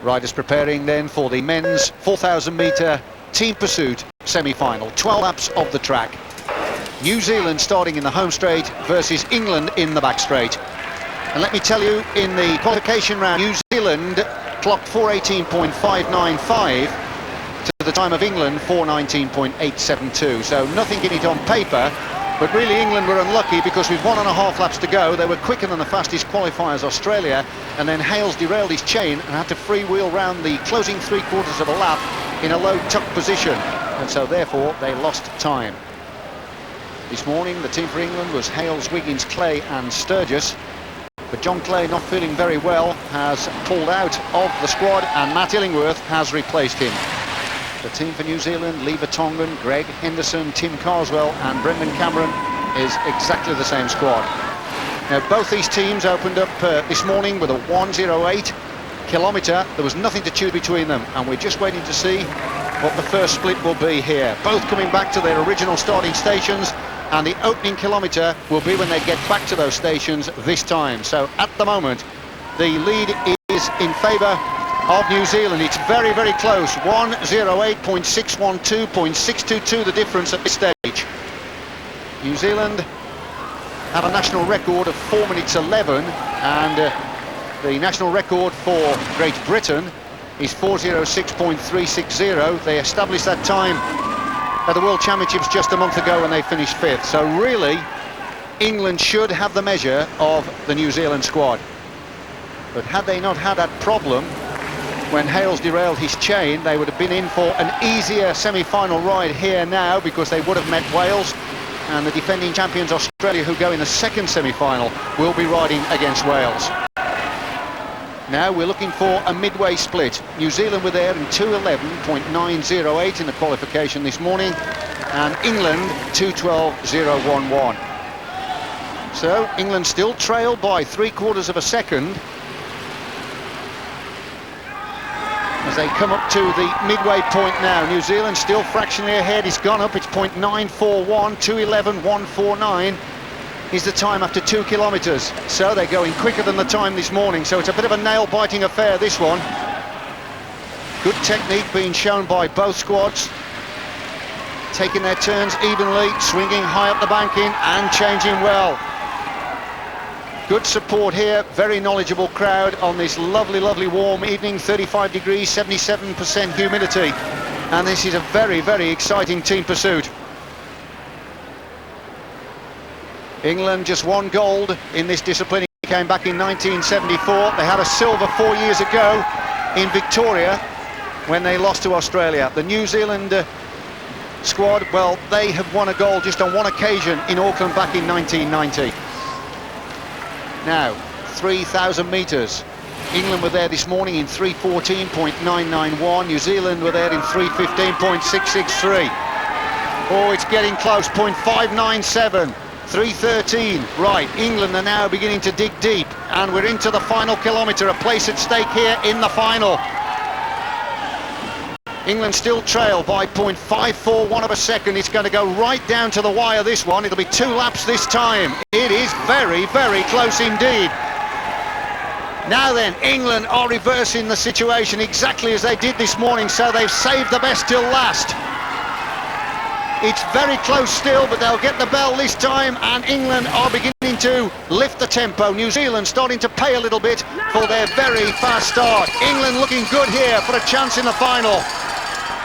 Riders preparing then for the men's 4,000 metre team pursuit semi-final. 12 laps of the track. New Zealand starting in the home straight versus England in the back straight. And let me tell you, in the qualification round, New Zealand clocked 4:18.595 to the time of England 4:19.872. So nothing in it on paper, but really England were unlucky because with 1.5 laps to go, they were quicker than the fastest qualifiers, Australia, and then Hayles derailed his chain and had to freewheel round the closing 3/4 of a lap in a low tuck position, and so therefore they lost time. This morning the team for England was Hayles, Wiggins, Clay and Sturgess, but John Clay, not feeling very well, has pulled out of the squad and Matt Illingworth has replaced him. The team for New Zealand, Lee Vertonghen, Greg Henderson, Tim Carswell and Brendan Cameron is exactly the same squad. Now both these teams opened up this morning with a 1:08 kilometre. There was nothing to choose between them, and we're just waiting to see what the first split will be here. Both coming back to their original starting stations, and the opening kilometre will be when they get back to those stations this time. So at the moment the lead is in favour of New Zealand. It's very, very close. 1:08.612.622 the difference at this stage. New Zealand have a national record of 4 minutes 11, and the national record for Great Britain is 4:06.360. They established that time at the World Championships just a month ago when they finished 5th. So really, England should have the measure of the New Zealand squad. But had they not had that problem when Hayles derailed his chain, they would have been in for an easier semi-final ride here now, because they would have met Wales, and the defending champions Australia, who go in the second semi-final, will be riding against Wales. Now we're looking for a midway split. New Zealand were there in 2:11.908 in the qualification this morning, and England 2:12.011. So England still trail by 3/4 of a second as they come up to the midway point now. New Zealand still fractionally ahead. It's gone up. It's 0.941, 2:11.149 is the time after 2 kilometres. So they're going quicker than the time this morning. So it's a bit of a nail-biting affair, this one. Good technique being shown by both squads, taking their turns evenly, swinging high up the banking and changing well. Good support here, very knowledgeable crowd on this lovely, lovely warm evening, 35 degrees, 77% humidity. And this is a very, very exciting team pursuit. England just won gold in this discipline. It came back in 1974. They had a silver 4 years ago in Victoria when they lost to Australia. The New Zealand squad, well, they have won a gold just on one occasion in Auckland back in 1990. Now, 3,000 metres. England were there this morning in 3:14.991. New Zealand were there in 3:15.663. Oh, it's getting close. 0.597. 3:13. Right, England are now beginning to dig deep, and we're into the final kilometre, a place at stake here in the final. England still trail by 0.541 of a second. It's going to go right down to the wire, this one. It'll be 2 laps this time. It is very, very close indeed. Now then, England are reversing the situation exactly as they did this morning, so they've saved the best till last. It's very close still, but they'll get the bell this time, and England are beginning to lift the tempo. New Zealand starting to pay a little bit for their very fast start. England looking good here for a chance in the final.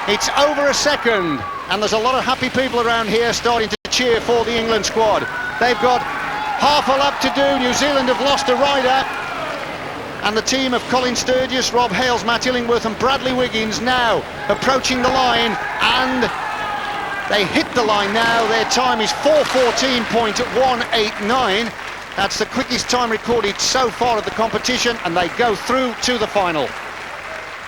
It's over a second, and there's a lot of happy people around here starting to cheer for the England squad. They've got half a lap to do. New Zealand have lost a rider, and the team of Colin Sturgess, Rob Hayles, Matt Illingworth and Bradley Wiggins now approaching the line, and they hit the line now. Their time is 4:14.189. That's the quickest time recorded so far of the competition, and they go through to the final.